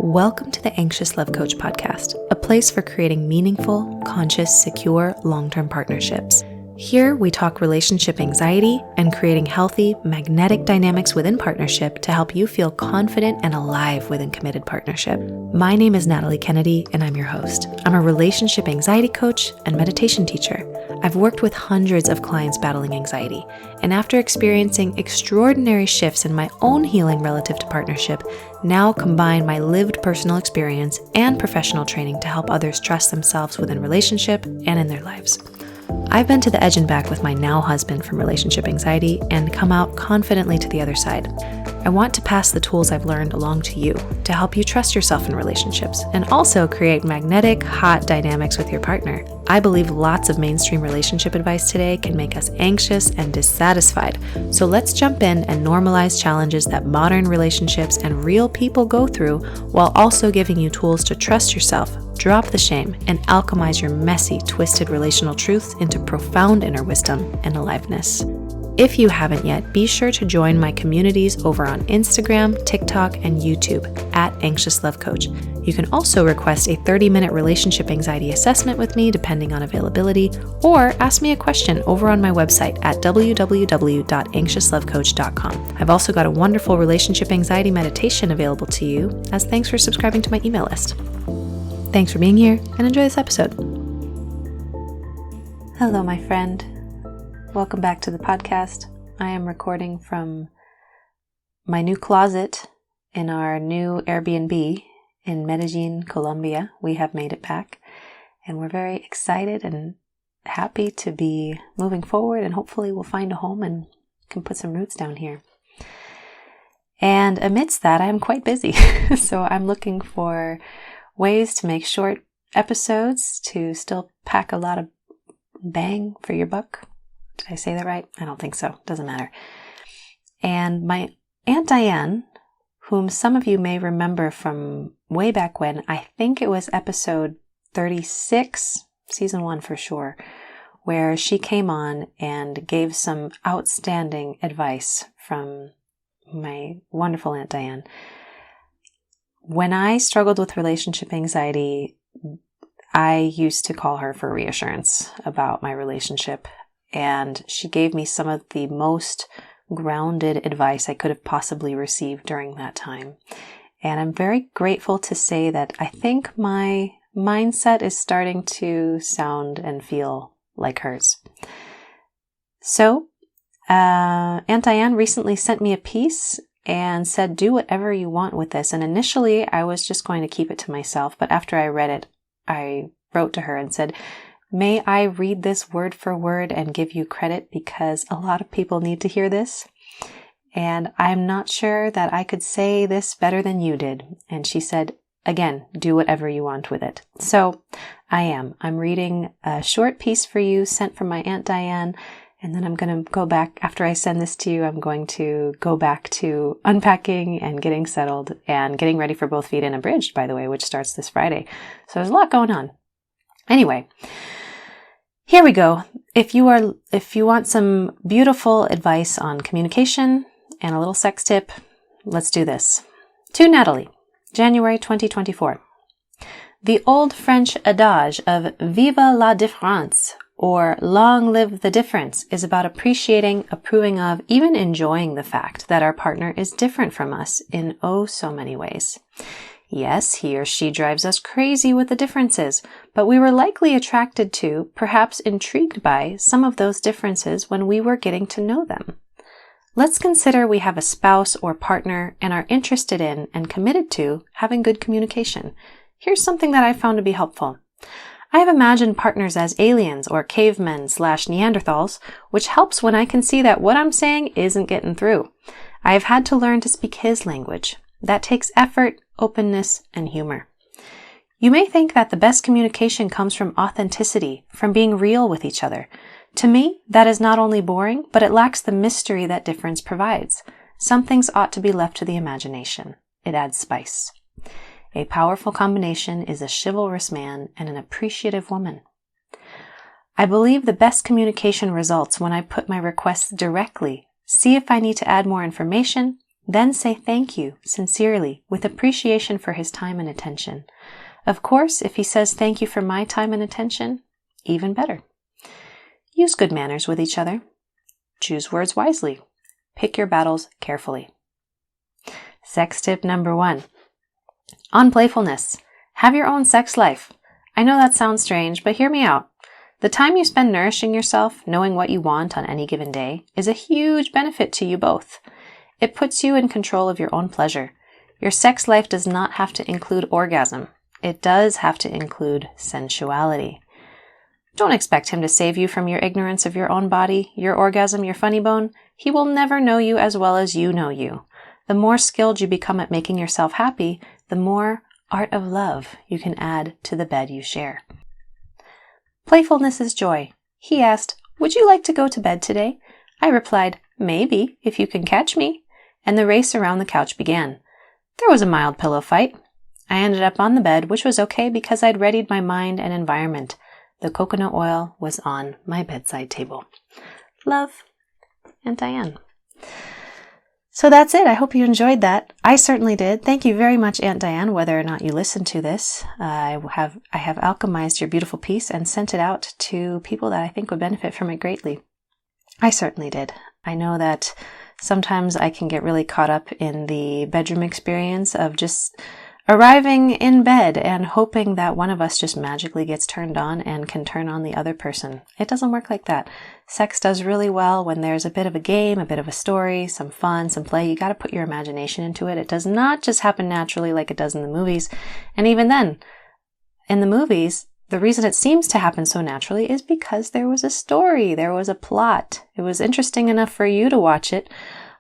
Welcome to the Anxious Love Coach podcast, a place for creating meaningful, conscious, secure, long-term partnerships. Here, we talk relationship anxiety and creating healthy, magnetic dynamics within partnership to help you feel confident and alive within committed partnership. My name is Natalie Kennedy, and I'm your host. I'm a relationship anxiety coach and meditation teacher. I've worked with hundreds of clients battling anxiety, and after experiencing extraordinary shifts in my own healing relative to partnership, now combine my lived personal experience and professional training to help others trust themselves within relationship and in their lives. I've been to the edge and back with my now husband from relationship anxiety and come out confidently to the other side. I want to pass the tools I've learned along to you to help you trust yourself in relationships and also create magnetic, hot dynamics with your partner. I believe lots of mainstream relationship advice today can make us anxious and dissatisfied. So let's jump in and normalize challenges that modern relationships and real people go through while also giving you tools to trust yourself, drop the shame, and alchemize your messy, twisted relational truths into profound inner wisdom and aliveness. If you haven't yet, be sure to join my communities over on Instagram, TikTok, and YouTube at Anxious Love Coach. You can also request a 30-minute relationship anxiety assessment with me depending on availability, or ask me a question over on my website at www.anxiouslovecoach.com. I've also got a wonderful relationship anxiety meditation available to you as thanks for subscribing to my email list. Thanks for being here and enjoy this episode. Hello, my friend. Welcome back to the podcast. I am recording from my new closet in our new Airbnb in Medellin, Colombia. We have made it back, and we're very excited and happy to be moving forward, and hopefully we'll find a home and can put some roots down here. And amidst that, I am quite busy. So I'm looking for ways to make short episodes to still pack a lot of bang for your buck. Did I say that right? I don't think so. Doesn't matter. And my Aunt Diane, whom some of you may remember from way back when, I think it was episode 36, season 1 for sure, where she came on and gave some outstanding advice from my wonderful Aunt Diane. When I struggled with relationship anxiety, I used to call her for reassurance about my relationship. And she gave me some of the most grounded advice I could have possibly received during that time. And I'm very grateful to say that I think my mindset is starting to sound and feel like hers. So, Aunt Diane recently sent me a piece and said, do whatever you want with this. And initially, I was just going to keep it to myself. But after I read it, I wrote to her and said, may I read this word for word and give you credit because a lot of people need to hear this. And I'm not sure that I could say this better than you did. And she said, again, do whatever you want with it. So I am. I'm reading a short piece for you sent from my Aunt Diane. And then I'm going to go back, after I send this to you, I'm going to go back to unpacking and getting settled and getting ready for Both Feet and Abridged, by the way, which starts this Friday. So there's a lot going on. Anyway, here we go. If you want some beautiful advice on communication and a little sex tip, let's do this. To Natalie, January 2024. The old French adage of Vive la différence, or long live the difference, is about appreciating, approving of, even enjoying the fact that our partner is different from us in oh so many ways. Yes, he or she drives us crazy with the differences, but we were likely attracted to, perhaps intrigued by, some of those differences when we were getting to know them. Let's consider we have a spouse or partner and are interested in and committed to having good communication. Here's something that I found to be helpful. I have imagined partners as aliens or cavemen/Neanderthals, which helps when I can see that what I'm saying isn't getting through. I have had to learn to speak his language. That takes effort, openness, and humor. You may think that the best communication comes from authenticity, from being real with each other. To me, that is not only boring, but it lacks the mystery that difference provides. Some things ought to be left to the imagination. It adds spice. A powerful combination is a chivalrous man and an appreciative woman. I believe the best communication results when I put my requests directly, see if I need to add more information, Then say thank you, sincerely, with appreciation for his time and attention. Of course, if he says thank you for my time and attention, even better. Use good manners with each other. Choose words wisely. Pick your battles carefully. Sex tip number 1. On playfulness. Have your own sex life. I know that sounds strange, but hear me out. The time you spend nourishing yourself, knowing what you want on any given day, is a huge benefit to you both. It puts you in control of your own pleasure. Your sex life does not have to include orgasm. It does have to include sensuality. Don't expect him to save you from your ignorance of your own body, your orgasm, your funny bone. He will never know you as well as you know you. The more skilled you become at making yourself happy, the more art of love you can add to the bed you share. Playfulness is joy. He asked, "Would you like to go to bed today?" I replied, "Maybe, if you can catch me." And the race around the couch began. There was a mild pillow fight. I ended up on the bed, which was okay because I'd readied my mind and environment. The coconut oil was on my bedside table. Love, Aunt Diane. So that's it. I hope you enjoyed that. I certainly did. Thank you very much, Aunt Diane, whether or not you listen to this. I have alchemized your beautiful piece and sent it out to people that I think would benefit from it greatly. I certainly did. I know that sometimes I can get really caught up in the bedroom experience of just arriving in bed and hoping that one of us just magically gets turned on and can turn on the other person. It doesn't work like that. Sex does really well when there's a bit of a game, a bit of a story, some fun, some play. You got to put your imagination into it. It does not just happen naturally like it does in the movies. And even then, in the movies, the reason it seems to happen so naturally is because there was a story, there was a plot. It was interesting enough for you to watch it.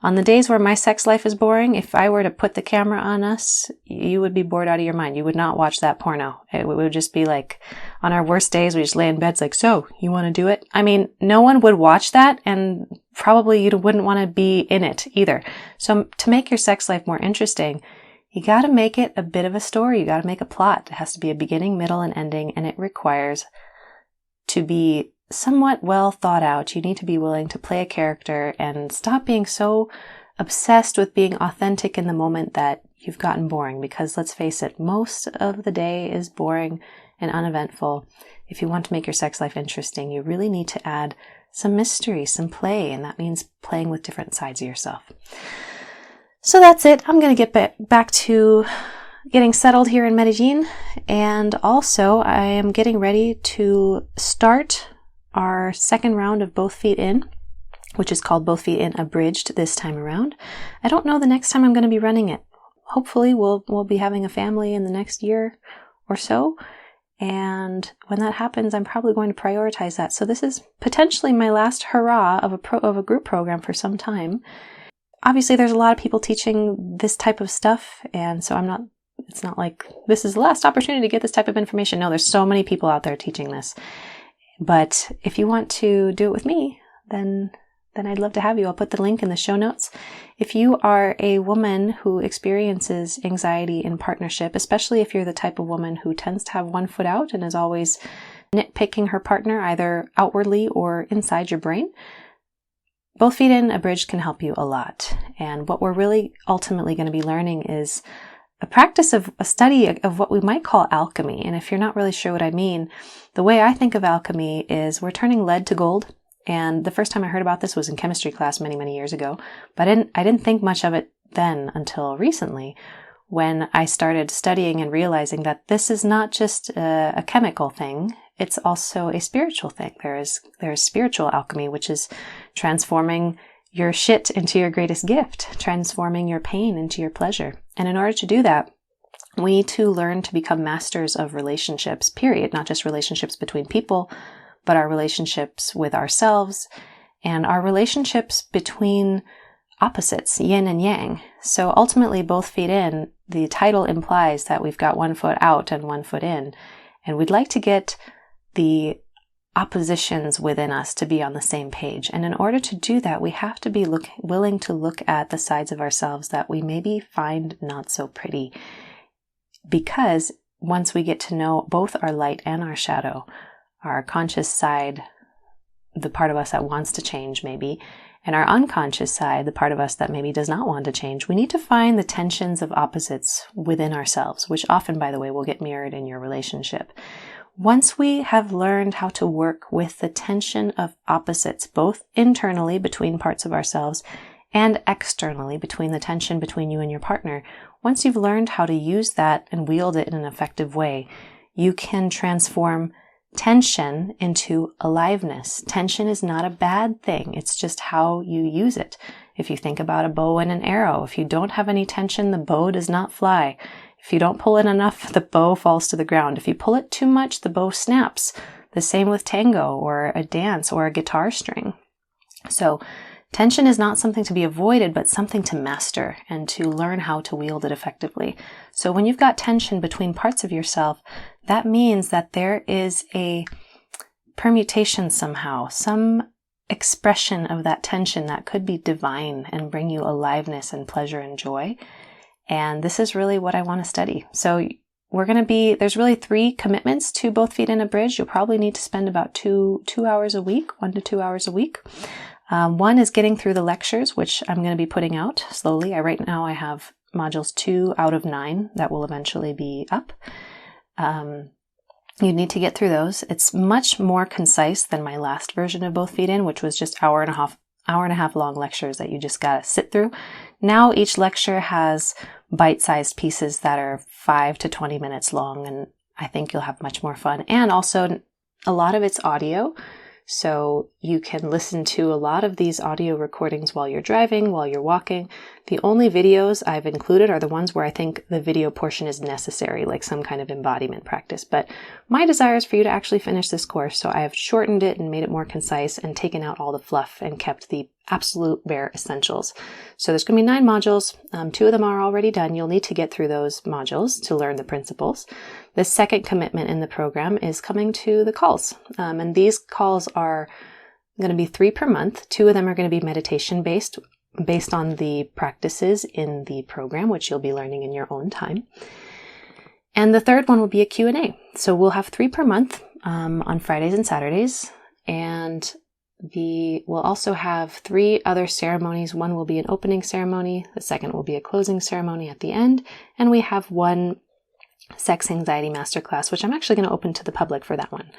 On the days where my sex life is boring, if I were to put the camera on us, you would be bored out of your mind. You would not watch that porno. It would just be like, on our worst days, we just lay in bed, it's like, so, you want to do it? I mean, no one would watch that, and probably you wouldn't want to be in it either. So to make your sex life more interesting, you got to make it a bit of a story. You got to make a plot. It has to be a beginning, middle, and ending, and it requires to be somewhat well thought out. You need to be willing to play a character and stop being so obsessed with being authentic in the moment that you've gotten boring, because let's face it, most of the day is boring and uneventful. If you want to make your sex life interesting, you really need to add some mystery, some play, and that means playing with different sides of yourself. So that's it. I'm going to get back to getting settled here in Medellin, and also I am getting ready to start our second round of Both Feet In, which is called Both Feet In Abridged this time around. I don't know the next time I'm going to be running it. Hopefully we'll be having a family in the next year or so, and when that happens, I'm probably going to prioritize that. So this is potentially my last hurrah of a group program for some time. Obviously, there's a lot of people teaching this type of stuff, and so it's not like this is the last opportunity to get this type of information. No, there's so many people out there teaching this. But if you want to do it with me, then I'd love to have you. I'll put the link in the show notes. If you are a woman who experiences anxiety in partnership, especially if you're the type of woman who tends to have one foot out and is always nitpicking her partner either outwardly or inside your brain, Both Feet In Abridged can help you a lot. And what we're really ultimately going to be learning is a practice of a study of what we might call alchemy. And if you're not really sure what I mean, the way I think of alchemy is we're turning lead to gold. And the first time I heard about this was in chemistry class many, many years ago. But I didn't think much of it then until recently, when I started studying and realizing that this is not just a chemical thing. It's also a spiritual thing. There is spiritual alchemy, which is transforming your shit into your greatest gift, transforming your pain into your pleasure. And in order to do that, we need to learn to become masters of relationships, period. Not just relationships between people, but our relationships with ourselves and our relationships between opposites, yin and yang. So ultimately, Both Feet In, the title implies that we've got one foot out and one foot in. And we'd like to get the oppositions within us to be on the same page. And in order to do that, we have to be willing to look at the sides of ourselves that we maybe find not so pretty. Because once we get to know both our light and our shadow, our conscious side, the part of us that wants to change maybe, And our unconscious side, the part of us that maybe does not want to change, we need to find the tensions of opposites within ourselves, which often, by the way, will get mirrored in your relationship. Once we have learned how to work with the tension of opposites, both internally between parts of ourselves and externally between the tension between you and your partner, once you've learned how to use that and wield it in an effective way, you can transform tension into aliveness. Tension is not a bad thing. It's just how you use it. If you think about a bow and an arrow, if you don't have any tension, the bow does not fly. If you don't pull it enough, the bow falls to the ground. If you pull it too much, the bow snaps. The same with tango or a dance or a guitar string. So tension is not something to be avoided, but something to master and to learn how to wield it effectively. So when you've got tension between parts of yourself, that means that there is a permutation somehow, some expression of that tension that could be divine and bring you aliveness and pleasure and joy. And this is really what I want to study. So there's really 3 commitments to Both Feet in a Bridge. You'll probably need to spend about 2 hours a week, 1 to 2 hours a week. One is getting through the lectures, which I'm going to be putting out slowly. Right now I have modules 2 out of 9 that will eventually be up. You need to get through those. It's much more concise than my last version of Both Feet In, which was just hour and a half long lectures that you just gotta sit through. Now each lecture has bite-sized pieces that are 5 to 20 minutes long, and I think you'll have much more fun. And also a lot of it's audio. So you can listen to a lot of these audio recordings while you're driving, while you're walking. The only videos I've included are the ones where I think the video portion is necessary, like some kind of embodiment practice. But my desire is for you to actually finish this course, so I have shortened it and made it more concise and taken out all the fluff and kept the absolute bare essentials. So there's going to be 9 modules. 2 of them are already done. You'll need to get through those modules to learn the principles. The second commitment in the program is coming to the calls. And these calls are going to be 3 per month. 2 of them are going to be meditation based on the practices in the program, which you'll be learning in your own time. And the third one will be a Q&A. So we'll have 3 per month on Fridays and Saturdays. And we'll also have 3 other ceremonies. One will be an opening ceremony. The second will be a closing ceremony at the end. And we have 1 sex anxiety masterclass, which I'm actually going to open to the public for that one.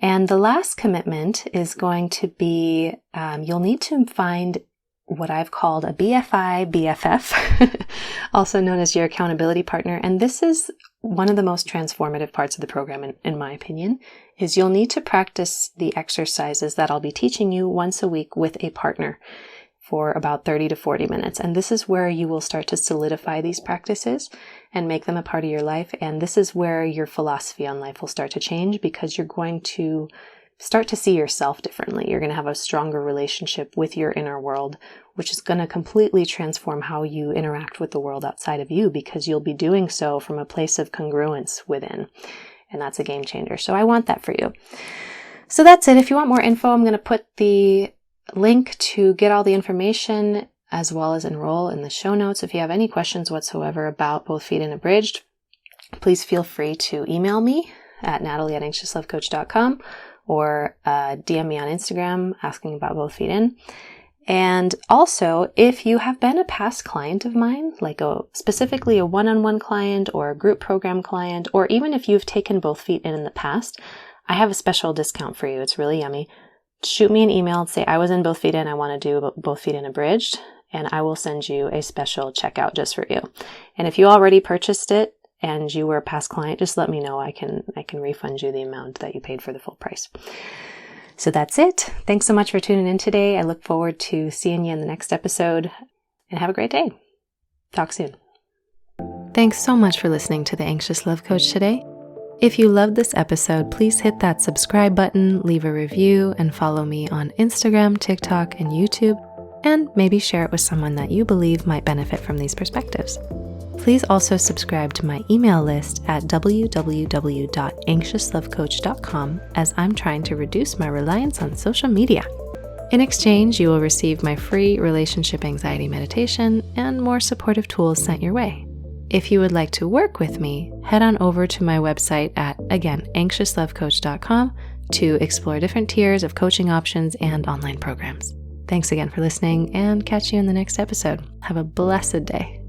And the last commitment is going to be, you'll need to find what I've called a BFI, BFF, also known as your accountability partner. And this is one of the most transformative parts of the program, in my opinion, is you'll need to practice the exercises that I'll be teaching you once a week with a partner for about 30 to 40 minutes. And this is where you will start to solidify these practices and make them a part of your life. And this is where your philosophy on life will start to change, because you're going to start to see yourself differently. You're going to have a stronger relationship with your inner world, which is going to completely transform how you interact with the world outside of you, because you'll be doing so from a place of congruence within. And that's a game changer. So I want that for you. So that's it. If you want more info, I'm going to put the link to get all the information as well as enroll in the show notes. If you have any questions whatsoever about Both Feet in Abridged, please feel free to email me at natalie@anxiouslovecoach.com or DM me on Instagram asking about Both Feet In. And also, if you have been a past client of mine, like specifically a one-on-one client or a group program client, or even if you've taken Both Feet in the past, I have a special discount for you. It's really yummy. Shoot me an email and say, I was in Both Feet In, I want to do Both Feet In Abridged, and I will send you a special checkout just for you. And if you already purchased it and you were a past client, just let me know. I can refund you the amount that you paid for the full price. So that's it. Thanks so much for tuning in today. I look forward to seeing you in the next episode, and have a great day. Talk soon. Thanks so much for listening to The Anxious Love Coach today. If you loved this episode, please hit that subscribe button, leave a review, and follow me on Instagram, TikTok, and YouTube, and maybe share it with someone that you believe might benefit from these perspectives. Please also subscribe to my email list at www.anxiouslovecoach.com, as I'm trying to reduce my reliance on social media. In exchange, you will receive my free relationship anxiety meditation and more supportive tools sent your way. If you would like to work with me, head on over to my website at, again, anxiouslovecoach.com to explore different tiers of coaching options and online programs. Thanks again for listening, and catch you in the next episode. Have a blessed day.